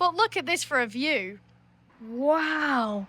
But look at this for a view. Wow.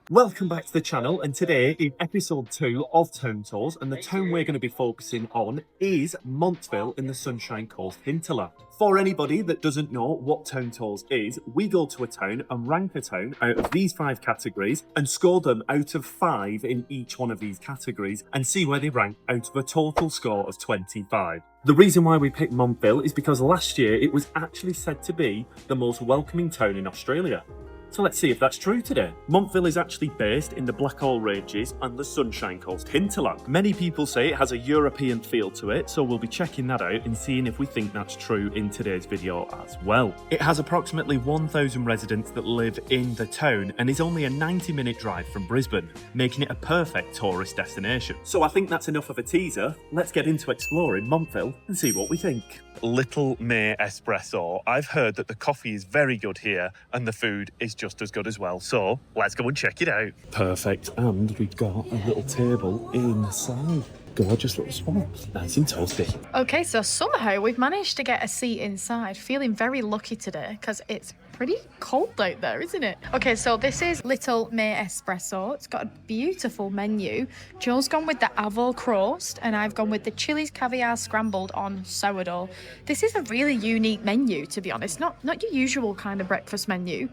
Welcome back to the channel, and today is episode 2 of Town Tours, and the town we're going to be focusing on is Montville in the Sunshine Coast hinterland. For anybody that doesn't know what Town Tours is, we go to a town and rank a town out of these 5 categories and score them out of 5 in each one of these categories and see where they rank out of a total score of 25. The reason why we picked Montville is because last year it was actually said to be the most welcoming town in Australia. So let's see if that's true today. Montville is actually based in the Blackall Ranges and the Sunshine Coast hinterland. Many people say it has a European feel to it, so we'll be checking that out and seeing if we think that's true in today's video as well. It has approximately 1,000 residents that live in the town and is only a 90-minute drive from Brisbane, making it a perfect tourist destination. So I think that's enough of a teaser. Let's get into exploring Montville and see what we think. Little May Espresso. I've heard that the coffee is very good here and the food is just as good as well, so let's go and check it out. Perfect, and we've got a little table inside. Gorgeous little spot, nice and toasty. Okay, so somehow we've managed to get a seat inside. Feeling very lucky today because it's pretty cold out there, isn't it? Okay, so this is Little May Espresso. It's got a beautiful menu. Joe's gone with the avo crust and I've gone with the chilies caviar scrambled on sourdough. This is a really unique menu, to be honest. Not your usual kind of breakfast menu.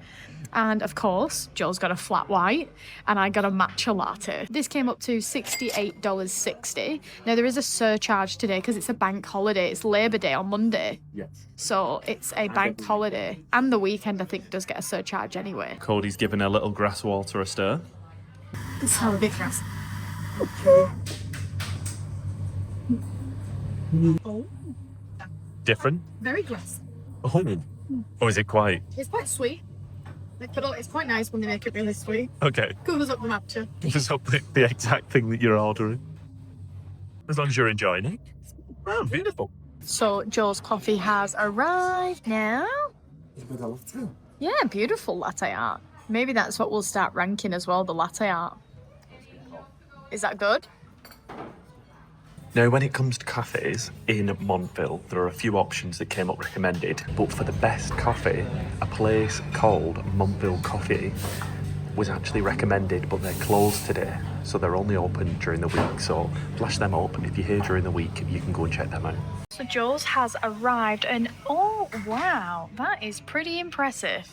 And of course, Joe's got a flat white and I got a matcha latte. This came up to $68.60. Now there is a surcharge today because it's a bank holiday. It's Labour Day on Monday. Yes. So it's a bank holiday. And the weekend, I think, does get a surcharge anyway. Cody's giving a little grass water a stir. This is how a big grass. Oh. Different? Very grass. Oh. Or is it quite? It's quite sweet. But it's quite nice when they make it really sweet. Okay. Covers up the matcha. Covers up the exact thing that you're ordering. As long as you're enjoying it. Oh, beautiful. So Joe's coffee has arrived now. Yeah, beautiful latte art. Maybe that's what we'll start ranking as well, the latte art. Is that good? Now, when it comes to cafes in Montville, there are a few options that came up recommended, but for the best coffee, a place called Montville Coffee was actually recommended, but they're closed today, so they're only open during the week. So flash them up. If you're here during the week, you can go and check them out. So Joe's has arrived, and oh wow, that is pretty impressive.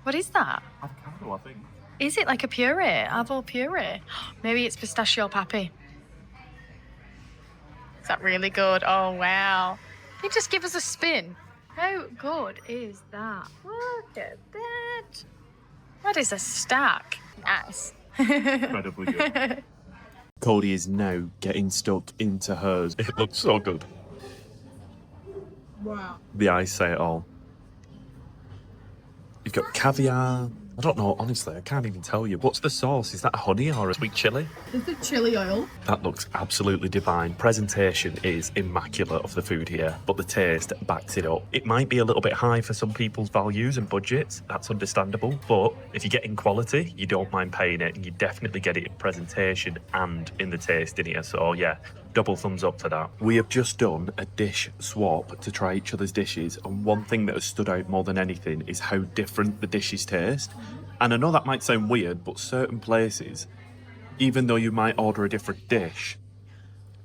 What is that? Avocado, I think. Is it like a puree? Avo puree? Maybe it's pistachio papi. Is that really good? Oh, wow. Can you just give us a spin? How good is that? Look at that. That is a stack. Nice. Incredibly good. Cody is now getting stuck into hers. It looks so good. Wow. The eyes say it all. You've got caviar. I don't know, honestly, I can't even tell you. What's the sauce? Is that honey or a sweet chili? Is it chili oil? That looks absolutely divine. Presentation is immaculate of the food here, but the taste backs it up. It might be a little bit high for some people's values and budgets. That's understandable. But if you're getting quality, you don't mind paying it, and you definitely get it in presentation and in the taste in here. So yeah, double thumbs up for that. We have just done a dish swap to try each other's dishes, and one thing that has stood out more than anything is how different the dishes taste. And I know that might sound weird, but certain places, even though you might order a different dish,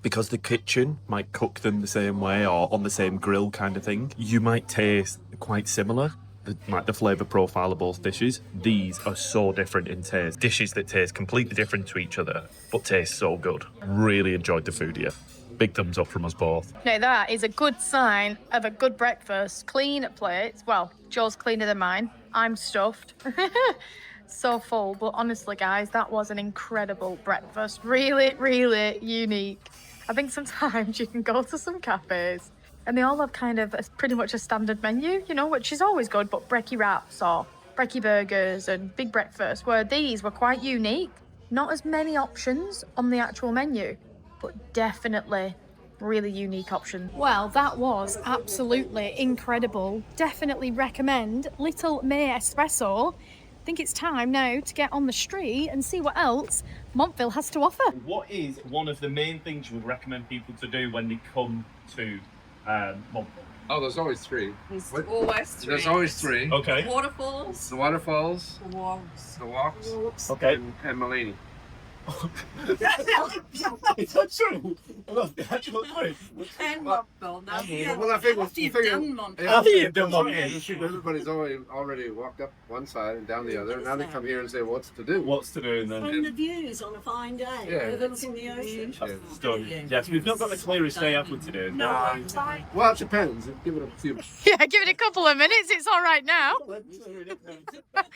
because the kitchen might cook them the same way or on the same grill kind of thing, you might taste quite similar. Like the flavour profile of both dishes. These are so different in taste. Dishes that taste completely different to each other, but taste so good. Really enjoyed the food here. Big thumbs up from us both. Now that is a good sign of a good breakfast. Clean plates. Well, Joe's cleaner than mine. I'm stuffed. So full. But honestly, guys, that was an incredible breakfast. Really, really unique. I think sometimes you can go to some cafes and they all have kind of pretty much a standard menu, you know, which is always good, but brekkie wraps or brekkie burgers and big breakfast, where these were quite unique. Not as many options on the actual menu, but definitely really unique options. Well, that was absolutely incredible. Definitely recommend Little May Espresso. I think it's time now to get on the street and see what else Montville has to offer. What is one of the main things you would recommend people to do when they come to Montville? Oh, there's always three. There's What? always three. There's always three. Okay. Waterfalls, The waterfalls, the walks, the walks, Okay. and Mulaney. It's not true. That's the actual truth. and Montville. Now, Well, I figure- after you've figure- done Montville. After you've done Montville. Everybody's already walked up one side and down the other. Now they come here and say, "What's to do?" What's to do and then? From the views on a fine day, Yeah. overlooking the ocean. It's done. Yes, we've not got the clearest day have we today? No, Well, it depends. Give it a few. Yeah, give it a couple of minutes. It's all right now.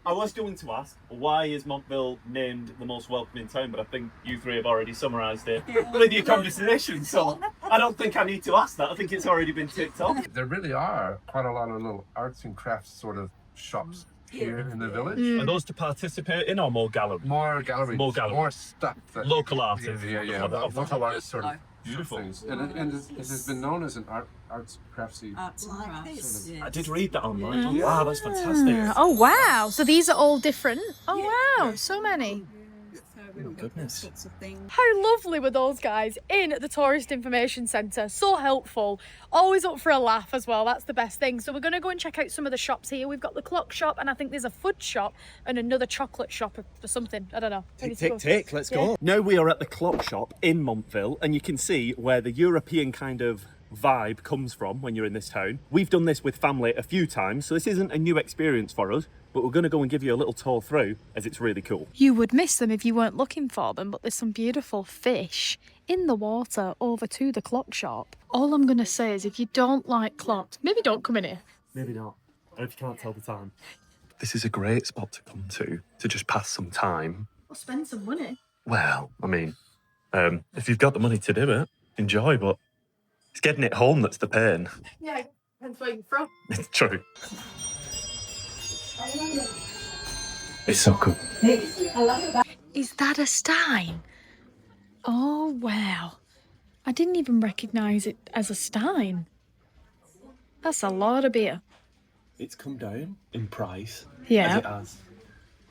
I was going to ask, why is Montville named the most welcoming town? But I think you three have already summarised it with your conversation, so I don't think I need to ask that. I think it's already been ticked off. There really are quite a lot of little arts and crafts sort of shops here in the village. Are those to participate in or more gallery? More galleries. More galleries. More stuff. That, Local artists. Yeah. Local artists sort of Beautiful. things. And it has been known as an arts craftsy. Arts and Like crafts, this. yeah. I did read that online. Wow, that's fantastic. Oh, wow. So these are all different. Oh, wow. So many. So we've got goodness. all sorts of things. How lovely were those guys in the Tourist Information Centre? So helpful. Always up for a laugh as well. That's the best thing. So we're going to go and check out some of the shops here. We've got the clock shop, and I think there's a food shop and another chocolate shop or something. I don't know. Tick, let's go. Now we are at the clock shop in Montville, and you can see where the European kind of vibe comes from when you're in this town. We've done this with family a few times, so this isn't a new experience for us, but we're going to go and give you a little tour through as it's really cool. You would miss them if you weren't looking for them, but there's some beautiful fish in the water over to the clock shop. All I'm going to say is if you don't like clocks, maybe don't come in here. Maybe not. Or if you can't tell the time. This is a great spot to come to just pass some time. Or spend some money. Well, I mean, if you've got the money to do it, enjoy, but it's getting it home that's the pain. Yeah, depends where you're from. It's true. It's so cool. Is that a Stein? Oh, wow. I didn't even recognise it as a Stein. That's a lot of beer. It's come down in price. Yeah. As it has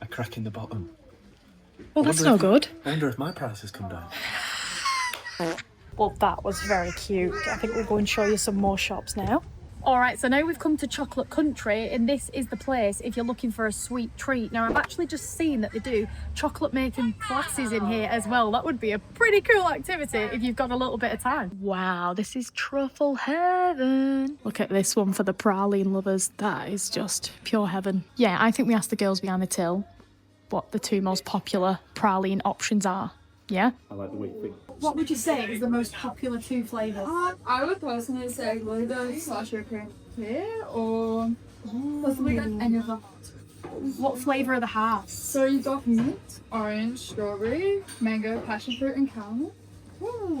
a crack in the bottom. Well, that's no good. I wonder if my price has come down. Well, that was very cute. I think we'll go and show you some more shops now. All right, so now we've come to Chocolate Country, and this is the place if you're looking for a sweet treat. Now, I've actually just seen that they do chocolate making classes in here as well. That would be a pretty cool activity if you've got a little bit of time. Wow, this is truffle heaven. Look at this one for the praline lovers. That is just pure heaven. Yeah, I think we asked the girls behind the till what the two most popular praline options are. Yeah? I like the way you think. What would you say is the most popular two flavours? I would personally say like the sachet cream or possibly like any of them. What flavour are the halves? So you got mint, orange, strawberry, mango, passion fruit, and caramel.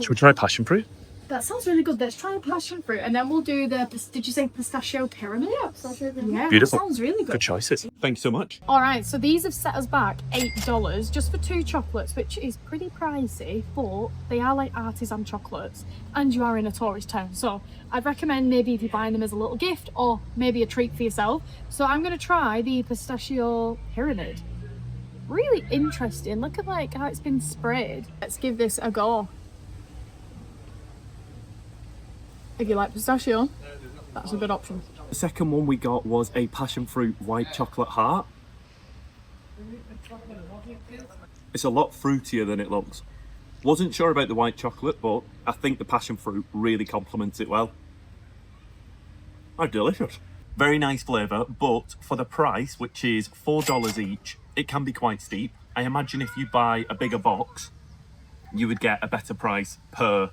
Should we try passion fruit? That sounds really good. Let's try the passion fruit, and then we'll do the. Did you say pistachio pyramid? Yeah, sachet cream. Yeah, Beautiful. That sounds really good. Good choices. Thank you so much. All right, so these have set us back $8 just for two chocolates, which is pretty pricey, but they are like artisan chocolates, and you are in a tourist town. So I'd recommend maybe if you're buying them as a little gift or maybe a treat for yourself. So I'm going to try the pistachio pyramid. Really interesting. Look at like how it's been sprayed. Let's give this a go. If you like pistachio, that's a good option. The second one we got was a passion fruit white chocolate heart. It's a lot fruitier than it looks. Wasn't sure about the white chocolate, but I think the passion fruit really complements it well. Oh, delicious. Very nice flavour, but for the price, which is $4 each, it can be quite steep. I imagine if you buy a bigger box, you would get a better price per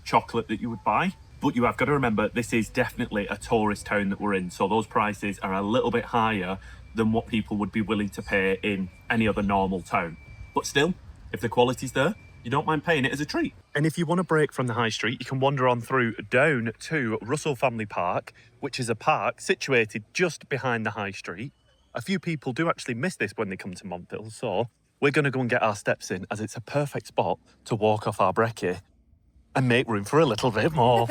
chocolate that you would buy. But you have got to remember, this is definitely a tourist town that we're in, so those prices are a little bit higher than what people would be willing to pay in any other normal town. But still, if the quality's there, you don't mind paying it as a treat. And if you want a break from the high street, you can wander on through down to Russell Family Park, which is a park situated just behind the high street. A few people do actually miss this when they come to Montville, so we're going to go and get our steps in, as it's a perfect spot to walk off our brekkie and make room for a little bit more.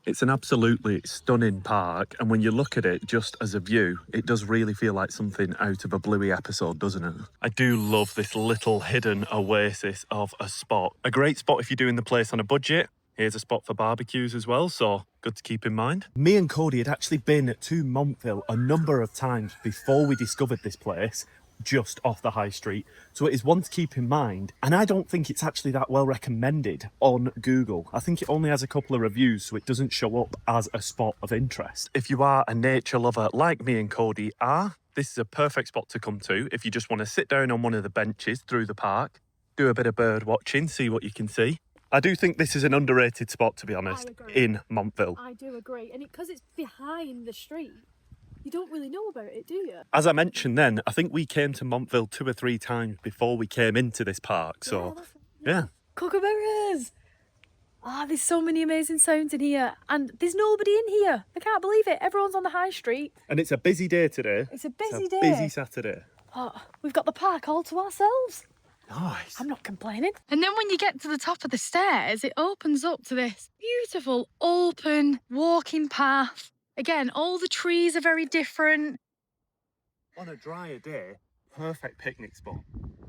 It's an absolutely stunning park, and when you look at it just as a view, it does really feel like something out of a Bluey episode, doesn't it? I do love this little hidden oasis of a spot. A great spot if you're doing the place on a budget, Here's a spot for barbecues as well, so good to keep in mind. Me and Cody had actually been to Montville a number of times before we discovered this place, just off the high street. So it is one to keep in mind. And I don't think it's actually that well recommended on Google. I think it only has a couple of reviews, so it doesn't show up as a spot of interest. If you are a nature lover like me and Cody are, this is a perfect spot to come to if you just want to sit down on one of the benches through the park, do a bit of bird watching, see what you can see. I do think this is an underrated spot, to be honest, in Montville. I do agree. And because it's behind the street, you don't really know about it, do you? As I mentioned then, I think we came to Montville 2 or 3 times before we came into this park, so yeah. Kookaburras! Ah, there's so many amazing sounds in here. And there's nobody in here. I can't believe it. Everyone's on the high street. And it's a busy day today. It's a busy day. Busy Saturday. Oh, we've got the park all to ourselves. Nice. I'm not complaining. And then when you get to the top of the stairs, it opens up to this beautiful open walking path. Again, all the trees are very different. On a drier day, perfect picnic spot.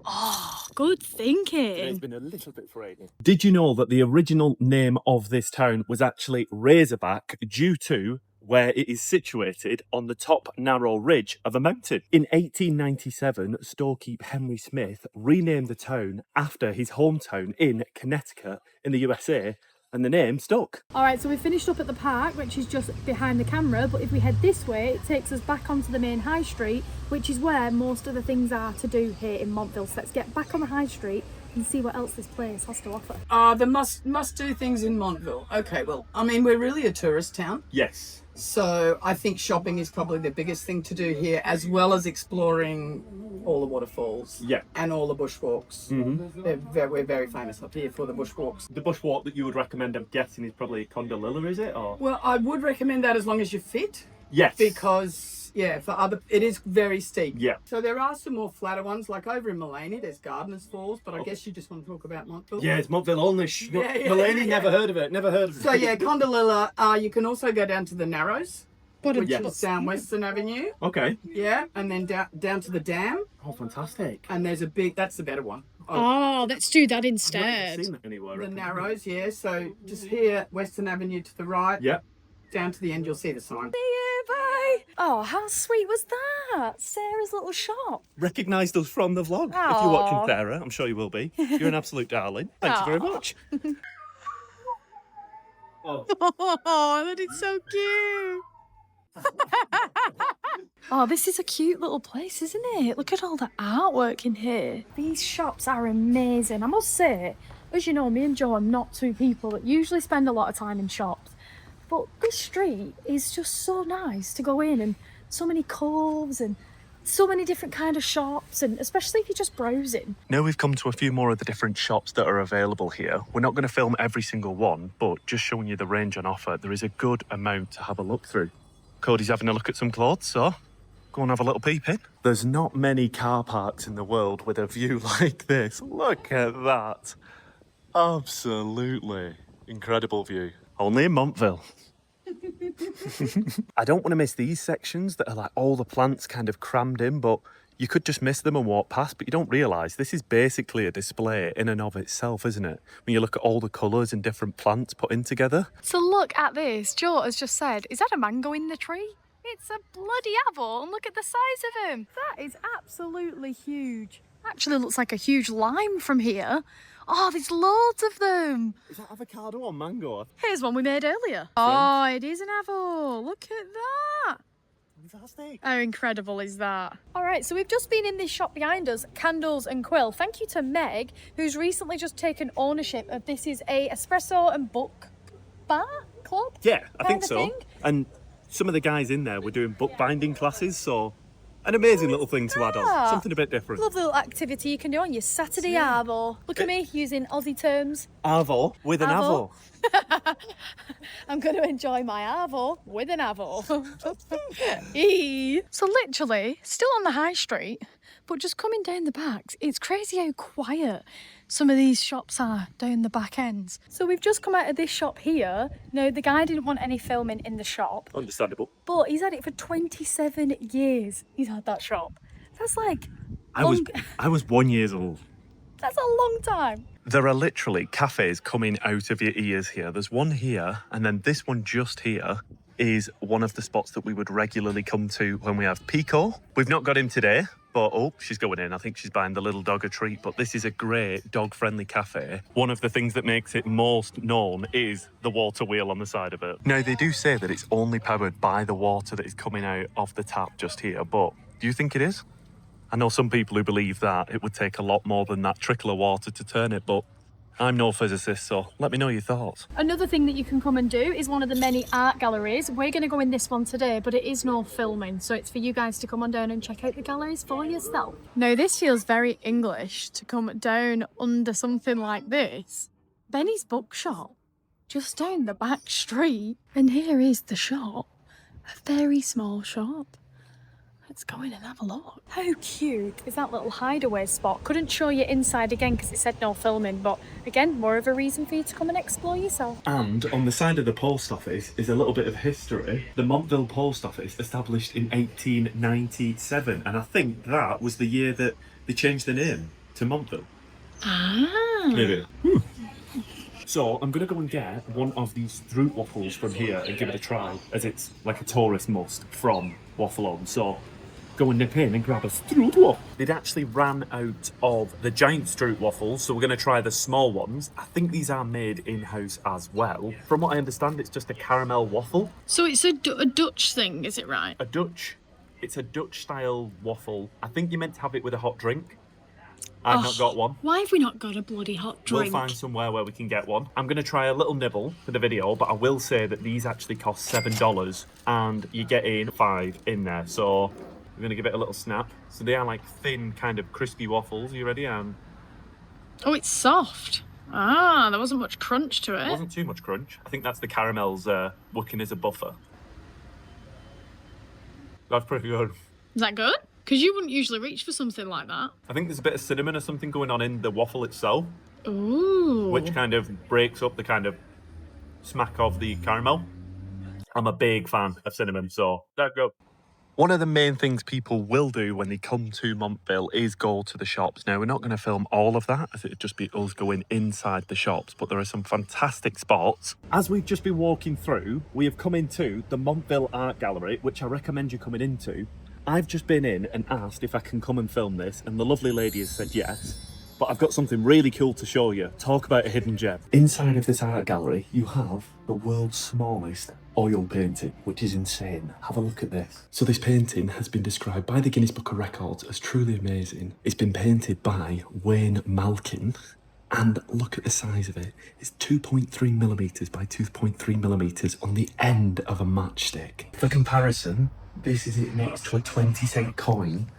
Oh, good thinking. It's been a little bit frightening. Did you know that the original name of this town was actually Razorback due to where it is situated on the top narrow ridge of a mountain? In 1897, storekeeper Henry Smith renamed the town after his hometown in Connecticut in the USA, and the name stuck. All right, so we finished up at the park, which is just behind the camera, but if we head this way, it takes us back onto the main high street, which is where most of the things are to do here in Montville. So let's get back on the high street and see what else this place has to offer. The must do things in Montville. Okay, well, I mean, we're really a tourist town. Yes. So I think shopping is probably the biggest thing to do here, as well as exploring all the waterfalls. Yeah. And all the bushwalks. Mm-hmm. We're very famous up here for the bushwalks. The bushwalk that you would recommend, I'm guessing, is probably Condalilla, is it? Or Well, I would recommend that as long as you're fit, yes. because it is very steep. Yeah. So there are some more flatter ones, like over in Mullaney, there's Gardeners Falls, but I guess you just want to talk about Montville. Yeah, it's Montville only. Mullaney, never heard of it. Never heard of it. So yeah, Condalilla. You can also go down to the Narrows, which Yes. is down Western Avenue. Okay. Yeah, and then down to the dam, Oh, fantastic. and there's that's the better one. Oh, let's do that I've not instead. seen that anywhere. The Narrows, yeah. So just here, Western Avenue to the right. Yep. Down to the end, you'll see the sign. Bye. Oh, how sweet was that? Sarah's little shop. Recognised us from the vlog. If Aw. you're watching Sarah, I'm sure you will be. You're an absolute darling. Thanks very Aw. much. Oh. Oh, that is so cute. Oh, this is a cute little place, isn't it? Look at all the artwork in here. These shops are amazing. I must say, as you know, me and Joe are not two people that usually spend a lot of time in shops. But this street is just so nice to go in, and so many coves and so many different kind of shops, and especially if you're just browsing. Now we've come to a few more of the different shops that are available here. We're not going to film every single one, but just showing you the range on offer, there is a good amount to have a look through. Cody's having a look at some clothes, so go and have a little peep in. There's not many car parks in the world with a view like this. Look at that. Absolutely incredible view. Only in Montville. I don't want to miss these sections that are like all the plants kind of crammed in, but you could just miss them and walk past, but you don't realise this is basically a display in and of itself, isn't it? When you look at all the colours and different plants put in together. So look at this. Joe has just said, is that a mango in the tree? It's a bloody apple, and look at the size of him. That is absolutely huge. Actually looks like a huge lime from here. Oh, there's loads of them. Is that avocado or mango? Here's one we made earlier. Oh, it is an apple. Look at that. Fantastic. How incredible is that? All right, so we've just been in this shop behind us, Candles and Quill. Thank you to Meg, who's recently just taken ownership of this is a espresso and book bar club. Yeah, I think Kind of so. thing. And some of the guys in there were doing bookbinding classes, so an amazing little thing to add on. that? Something a bit different. Lovely little activity you can do on your Saturday arvo. Look at me using Aussie terms. Arvo with an Arvo. avo. I'm going to enjoy my arvo with an avo. So literally, still on the high street, but just coming down the backs, it's crazy how quiet some of these shops are down the back ends. So we've just come out of this shop here. Now, the guy didn't want any filming in the shop, Understandable. but he's had it for 27 years. He's had that shop. That's like, I was 1 year old. that's a long time. There are literally cafes coming out of your ears here. There's one here, and then this one just here is one of the spots that we would regularly come to when we have Pico. We've not got him today, but oh, she's going in. I think she's buying the little dog a treat, but this is a great dog-friendly cafe. One of the things that makes it most known is the water wheel on the side of it. Now, they do say that it's only powered by the water that is coming out of the tap just here, but do you think it is? I know some people who believe that it would take a lot more than that trickle of water to turn it, but I'm no physicist, so let me know your thoughts. Another thing that you can come and do is one of the many art galleries. We're going to go in this one today, but it is no filming, so it's for you guys to come on down and check out the galleries for yourself. Now, this feels very English to come down under something like this. Benny's bookshop, just down the back street. And here is the shop, a very small shop. Let's go in and have a look. How cute is that little hideaway spot? Couldn't show you inside again because it said no filming, but again, more of a reason for you to come and explore yourself. And on the side of the post office is a little bit of history. The Montville Post Office, established in 1897, and I think that was the year that they changed the name to Montville. Ah. Maybe. So I'm going to go and get one of these fruit waffles from here and give it a try, as it's like a tourist must from Waffle-On. So go and nip in and grab a fruit waffle. They'd actually ran out of the giant fruit waffles, so we're going to try the small ones. I think these are made in-house as well. From what I understand, it's just a caramel waffle. So it's a Dutch thing, is it right? It's a Dutch style waffle. I think you're meant to have it with a hot drink. I've not got one. Why have we not got a bloody hot drink? We'll find somewhere where we can get one. I'm going to try a little nibble for the video, but I will say that these actually cost $7 and you get in 5 in there. So we're going to give it a little snap. So they are like thin, kind of crispy waffles. Are you ready, Anne? Oh, it's soft. Ah, there wasn't much crunch to It it. wasn't too much crunch. I think that's the caramels working as a buffer. That's pretty good. Is that good? Because you wouldn't usually reach for something like that. I think there's a bit of cinnamon or something going on in the waffle itself, Ooh. which kind of breaks up the kind of smack of the caramel. I'm a big fan of cinnamon, so there you go. One of the main things people will do when they come to Montville is go to the shops. Now, we're not going to film all of that, as it'd just be us going inside the shops, but there are some fantastic spots. As we've just been walking through, we have come into the Montville Art Gallery, which I recommend you coming into. I've just been in and asked if I can come and film this, and the lovely lady has said yes. But I've got something really cool to show you. Talk about a hidden gem. Inside of this art gallery, you have the world's smallest oil painting, which is insane. Have a look at this. So this painting has been described by the Guinness Book of Records as truly amazing. It's been painted by Wayne Malkin, and look at the size of it. It's 2.3 millimeters by 2.3 millimeters on the end of a matchstick. For comparison, this is it next to a 20-cent coin.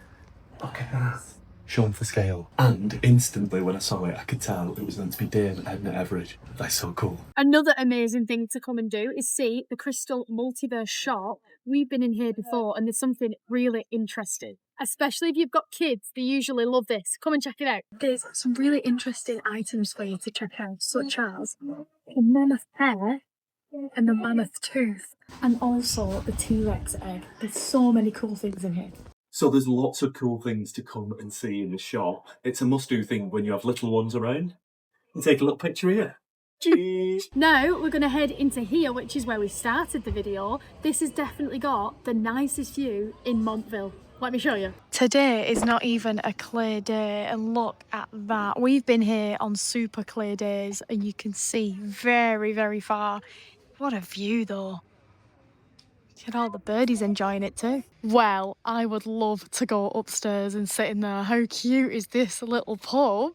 Look at that. Shown for scale. And instantly when I saw it, I could tell it was meant to be Dame Edna Everett. That's so cool. Another amazing thing to come and do is see the Crystal Multiverse shop. We've been in here before and there's something really interesting. Especially if you've got kids, they usually love this. Come and check it out. There's some really interesting items for you to check out, such as the mammoth hair and the mammoth tooth, and also the T-Rex egg. There's so many cool things in here. So there's lots of cool things to come and see in the shop. It's a must-do thing when you have little ones around. And take a little picture here. Cheese! Now we're going to head into here, which is where we started the video. This has definitely got the nicest view in Montville. Let me show you. Today is not even a clear day, and look at that. We've been here on super clear days and you can see very, very far. What a view though. Look at all the birdies enjoying it too. Well, I would love to go upstairs and sit in there. How cute is this little pub?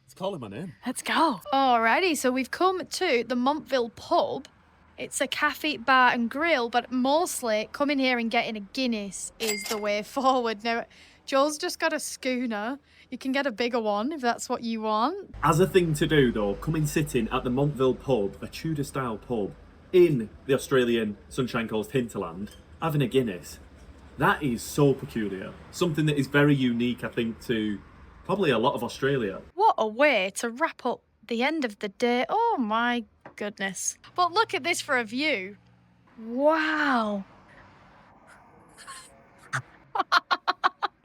It's calling my name. Let's go. Alrighty, so we've come to the Montville Pub. It's a cafe, bar and grill, but mostly coming here and getting a Guinness is the way forward. Now, Joel's just got a schooner. You can get a bigger one if that's what you want. As a thing to do though, coming sitting at the Montville Pub, a Tudor-style pub, in the Australian Sunshine Coast hinterland, having a Guinness, that is so peculiar. Something that is very unique, I think, to probably a lot of Australia. What a way to wrap up the end of the day. Oh my goodness. But look at this for a view. Wow.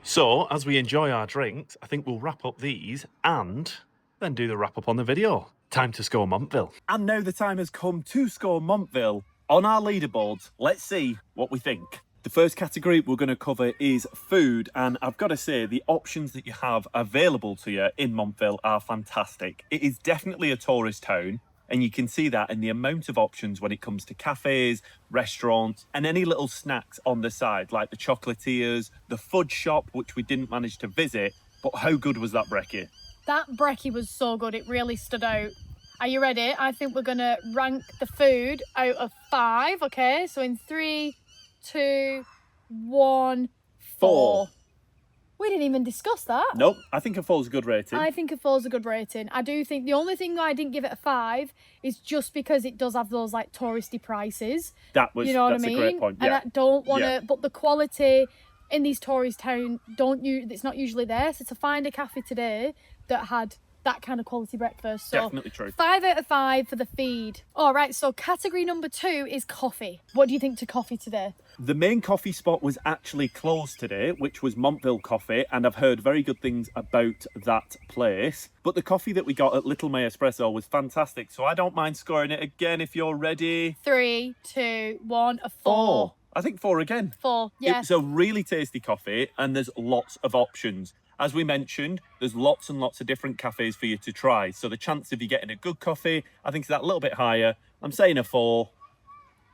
So, as we enjoy our drinks, I think we'll wrap up these and Then do the wrap up on the video. Time to score Montville. And now the time has come to score Montville on our leaderboards. Let's see what we think. The first category we're going to cover is food, and I've got to say the options that you have available to you in Montville are fantastic. It is definitely a tourist town, and you can see that in the amount of options when it comes to cafes, restaurants, and any little snacks on the side, like the chocolatiers, the fudge shop, which we didn't manage to visit. But how good was that brekkie? That brekkie was so good, it really stood out. Are you ready? I think we're gonna rank the food out of 5, okay? So in 3, 2, 1, 4. We didn't even discuss that. Nope, I think a 4 is a good rating. I think a 4 is a good rating. I do think the only thing I didn't give it a 5 is just because it does have those like touristy prices. That's a great point. And Yeah. I don't want to, but the quality in these tourist towns it's not usually there. So to find a cafe today that had that kind of quality breakfast. So Definitely true. 5 out of 5 for the feed. All right, so category number 2 is coffee. What do you think to coffee today? The main coffee spot was actually closed today, which was Montville Coffee, and I've heard very good things about that place. But the coffee that we got at Little May Espresso was fantastic, so I don't mind scoring it again if you're ready. 3, 2, 1, a 4. I think 4 again. 4, yeah. It's a really tasty coffee, and there's lots of options. As we mentioned, there's lots and lots of different cafes for you to try. So the chance of you getting a good coffee, I think is that little bit higher. I'm saying a 4.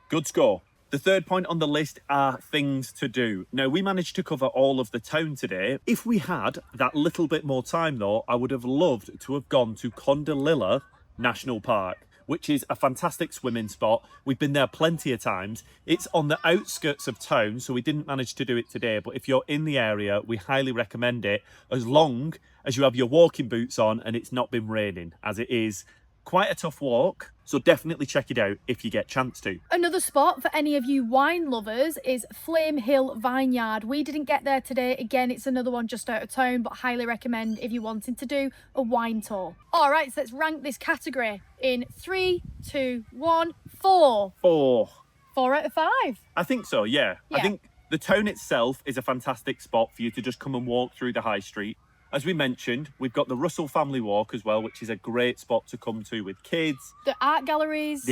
Good score. The third point on the list are things to do. Now, we managed to cover all of the town today. If we had that little bit more time, though, I would have loved to have gone to Condalilla National Park, which is a fantastic swimming spot. We've been there plenty of times. It's on the outskirts of town, so we didn't manage to do it today. But if you're in the area, we highly recommend it, as long as you have your walking boots on and it's not been raining, as it is quite a tough walk. So definitely check it out if you get a chance to. Another spot for any of you wine lovers is Flame Hill Vineyard. We didn't get there today. Again, it's another one just out of town, but highly recommend if you're wanting to do a wine tour. All right, so let's rank this category in 3, 2, 1, 4. 4. 4 out of 5. I think so, yeah. I think the town itself is a fantastic spot for you to just come and walk through the high street. As we mentioned, we've got the Russell Family Walk as well, which is a great spot to come to with kids. The art galleries.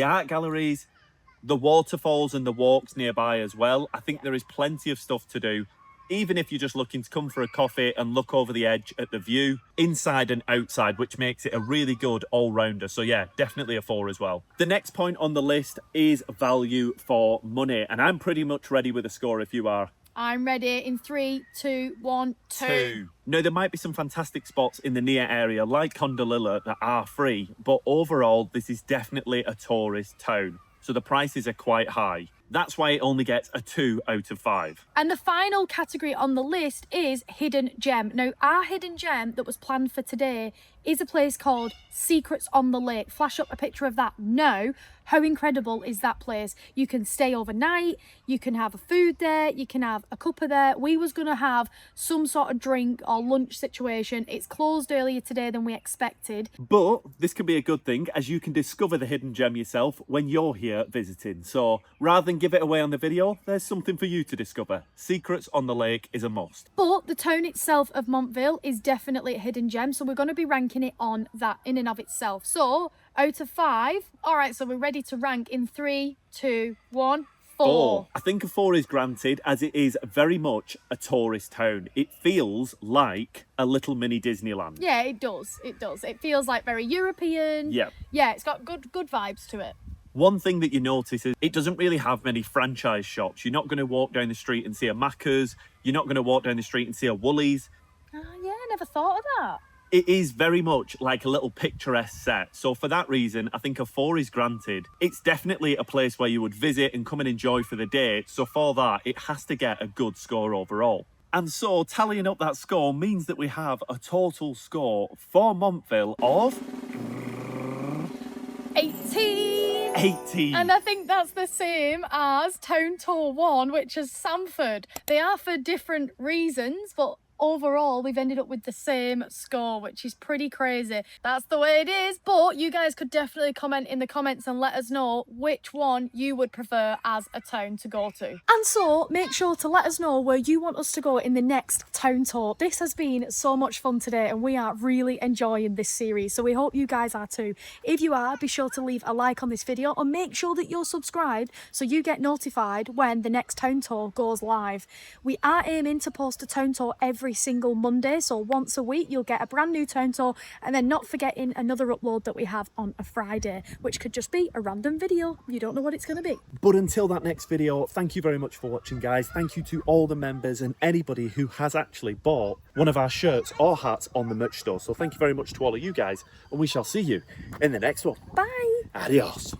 The waterfalls and the walks nearby as well. I think there is plenty of stuff to do, even if you're just looking to come for a coffee and look over the edge at the view, inside and outside, which makes it a really good all-rounder. So yeah, definitely a 4 as well. The next point on the list is value for money, and I'm pretty much ready with a score if you are. I'm ready in 3, 2, 1, 2. Now, there might be some fantastic spots in the near area, like Condalilla, that are free, but overall, this is definitely a tourist town, so the prices are quite high. That's why it only gets a 2 out of 5. And the final category on the list is Hidden Gem. Now, our hidden gem that was planned for today is a place called Secrets on the Lake. Flash up a picture of that now. How incredible is that place? You can stay overnight, you can have a food there, you can have a cuppa there. We was going to have some sort of drink or lunch situation. It's closed earlier today than we expected. But this can be a good thing, as you can discover the hidden gem yourself when you're here visiting. So rather than give it away on the video, there's something for you to discover. Secrets on the Lake is a must. But the town itself of Montville is definitely a hidden gem, so we're going to be ranking it on that in and of itself. So out of 5, all right, so we're ready to rank in 3, 2, 1, 4. I think a 4 is granted, as it is very much a tourist town. It feels like a little mini Disneyland. Yeah, it does. It does. It feels like very European. Yeah. Yeah, it's got good vibes to it. One thing that you notice is it doesn't really have many franchise shops. You're not going to walk down the street and see a Macca's. You're not going to walk down the street and see a Woolies. Yeah, I never thought of that. It is very much like a little picturesque set. So for that reason, I think a 4 is granted. It's definitely a place where you would visit and come and enjoy for the day. So for that, it has to get a good score overall. And so tallying up that score means that we have a total score for Montville of 18. And I think that's the same as Town Tour 1, which is Sanford. They are for different reasons, but overall we've ended up with the same score, which is pretty crazy. That's the way it is, but you guys could definitely comment in the comments and let us know which one you would prefer as a town to go to. And so make sure to let us know where you want us to go in the next town tour. This has been so much fun today and we are really enjoying this series, so we hope you guys are too. If you are, be sure to leave a like on this video and make sure that you're subscribed so you get notified when the next town tour goes live. We are aiming to post a town tour every single Monday, so once a week you'll get a brand new town tour, and then not forgetting another upload that we have on a Friday, which could just be a random video. You don't know what it's going to be. But until that next video, thank you very much for watching, guys. Thank you to all the members and anybody who has actually bought one of our shirts or hats on the merch store. So thank you very much to all of you guys, and we shall see you in the next one. Bye. Adios.